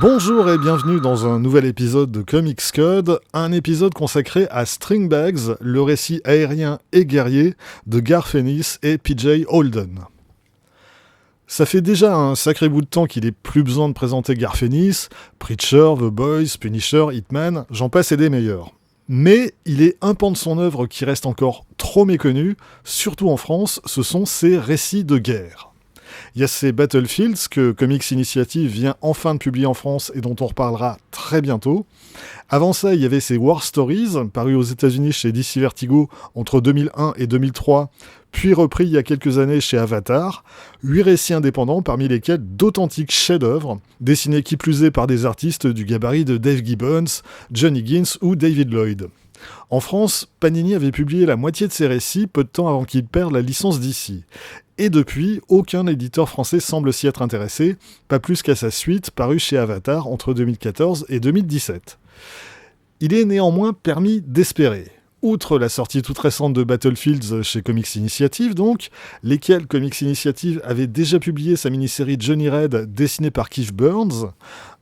Bonjour et bienvenue dans un nouvel épisode de Comics Code, un épisode consacré à String Bags, le récit aérien et guerrier de Garth Ennis et PJ Holden. Ça fait déjà un sacré bout de temps qu'il n'est plus besoin de présenter Garth Ennis, Preacher, The Boys, Punisher, Hitman, j'en passe et des meilleurs. Mais il est un pan de son œuvre qui reste encore trop méconnu, surtout en France, ce sont ses récits de guerre. Il y a ces Battlefields que Comics Initiative vient enfin de publier en France et dont on reparlera très bientôt. Avant ça, il y avait ces War Stories, parus aux États-Unis chez DC Vertigo entre 2001 et 2003, puis repris il y a quelques années chez Avatar. 8 récits indépendants, parmi lesquels d'authentiques chefs-d'œuvre, dessinés qui plus est par des artistes du gabarit de Dave Gibbons, John Higgins ou David Lloyd. En France, Panini avait publié la moitié de ses récits peu de temps avant qu'il perde la licence DC. Et depuis, aucun éditeur français semble s'y être intéressé, pas plus qu'à sa suite parue chez Avatar entre 2014 et 2017. Il est néanmoins permis d'espérer. Outre la sortie toute récente de Battlefields chez Comics Initiative donc, lesquels Comics Initiative avait déjà publié sa mini-série Johnny Red dessinée par Keith Burns,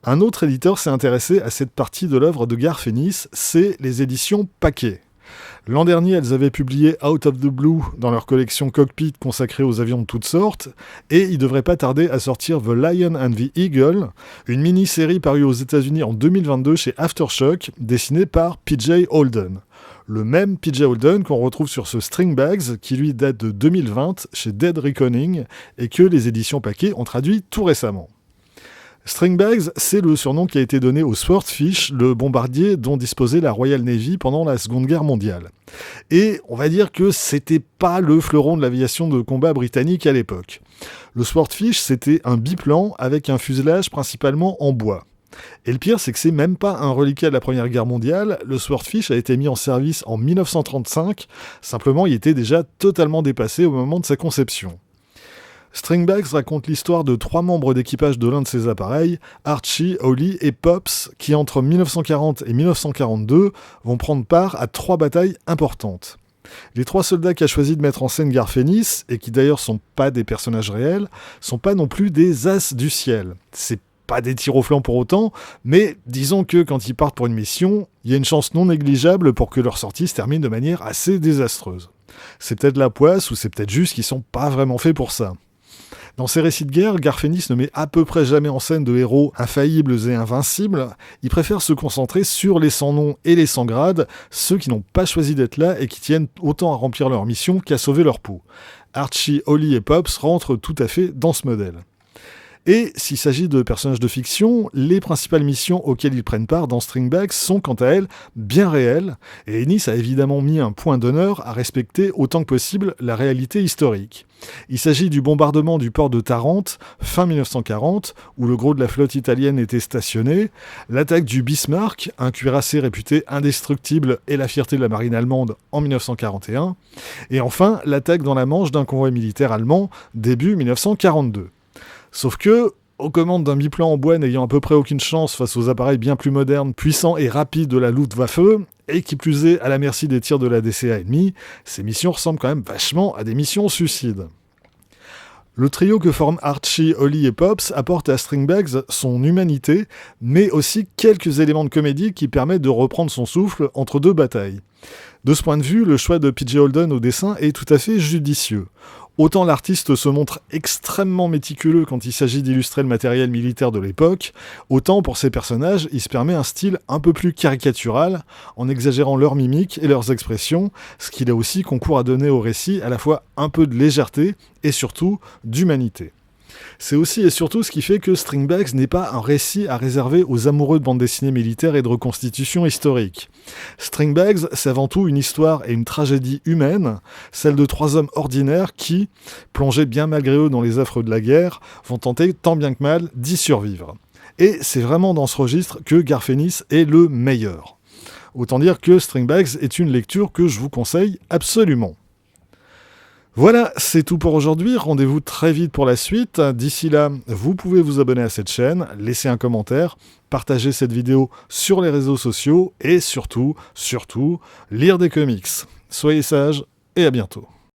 un autre éditeur s'est intéressé à cette partie de l'œuvre de Garth Ennis, c'est les éditions Paquet. L'an dernier, elles avaient publié Out of the Blue dans leur collection Cockpit consacrée aux avions de toutes sortes, et il devrait pas tarder à sortir The Lion and the Eagle, une mini-série parue aux États-Unis en 2022 chez Aftershock, dessinée par PJ Holden. Le même PJ Holden qu'on retrouve sur ce String Bags, qui lui date de 2020 chez Dead Reckoning, et que les éditions Paquet ont traduit tout récemment. String Bags, c'est le surnom qui a été donné au Swordfish, le bombardier dont disposait la Royal Navy pendant la Seconde Guerre mondiale. Et on va dire que c'était pas le fleuron de l'aviation de combat britannique à l'époque. Le Swordfish, c'était un biplan avec un fuselage principalement en bois. Et le pire, c'est que c'est même pas un reliquat de la Première Guerre mondiale, le Swordfish a été mis en service en 1935, simplement il était déjà totalement dépassé au moment de sa conception. String Bags raconte l'histoire de 3 membres d'équipage de l'un de ces appareils, Archie, Holly et Pops, qui entre 1940 et 1942 vont prendre part à 3 batailles importantes. Les 3 soldats qu'a choisi de mettre en scène Garth Ennis, et qui d'ailleurs sont pas des personnages réels, sont pas non plus des as du ciel. C'est pas des tirs au flanc pour autant, mais disons que quand ils partent pour une mission, il y a une chance non négligeable pour que leur sortie se termine de manière assez désastreuse. C'est peut-être la poisse, ou c'est peut-être juste qu'ils sont pas vraiment faits pour ça. Dans ses récits de guerre, Garth Ennis ne met à peu près jamais en scène de héros infaillibles et invincibles, il préfère se concentrer sur les sans nom et les sans grade, ceux qui n'ont pas choisi d'être là et qui tiennent autant à remplir leur mission qu'à sauver leur peau. Archie, Holly et Pops rentrent tout à fait dans ce modèle. Et s'il s'agit de personnages de fiction, les principales missions auxquelles ils prennent part dans String Bags sont quant à elles bien réelles, et Ennis a évidemment mis un point d'honneur à respecter autant que possible la réalité historique. Il s'agit du bombardement du port de Tarente, fin 1940, où le gros de la flotte italienne était stationné, l'attaque du Bismarck, un cuirassé réputé indestructible et la fierté de la marine allemande en 1941, et enfin l'attaque dans la Manche d'un convoi militaire allemand début 1942. Sauf que, aux commandes d'un biplan en bois n'ayant à peu près aucune chance face aux appareils bien plus modernes, puissants et rapides de la Luftwaffe, et qui plus est à la merci des tirs de la DCA ennemie, ces missions ressemblent quand même vachement à des missions suicides. Le trio que forment Archie, Holly et Pops apporte à String Bags son humanité, mais aussi quelques éléments de comédie qui permettent de reprendre son souffle entre 2 batailles. De ce point de vue, le choix de PJ Holden au dessin est tout à fait judicieux. Autant l'artiste se montre extrêmement méticuleux quand il s'agit d'illustrer le matériel militaire de l'époque, autant pour ses personnages, il se permet un style un peu plus caricatural, en exagérant leurs mimiques et leurs expressions, ce qui là aussi concourt à donner au récit à la fois un peu de légèreté et surtout d'humanité. C'est aussi et surtout ce qui fait que String Bags n'est pas un récit à réserver aux amoureux de bande dessinée militaire et de reconstitution historique. String Bags, c'est avant tout une histoire et une tragédie humaine, celle de 3 hommes ordinaires qui, plongés bien malgré eux dans les affres de la guerre, vont tenter tant bien que mal d'y survivre. Et c'est vraiment dans ce registre que Garth Ennis est le meilleur. Autant dire que String Bags est une lecture que je vous conseille absolument. Voilà, c'est tout pour aujourd'hui. Rendez-vous très vite pour la suite. D'ici là, vous pouvez vous abonner à cette chaîne, laisser un commentaire, partager cette vidéo sur les réseaux sociaux et surtout, lire des comics. Soyez sages et à bientôt.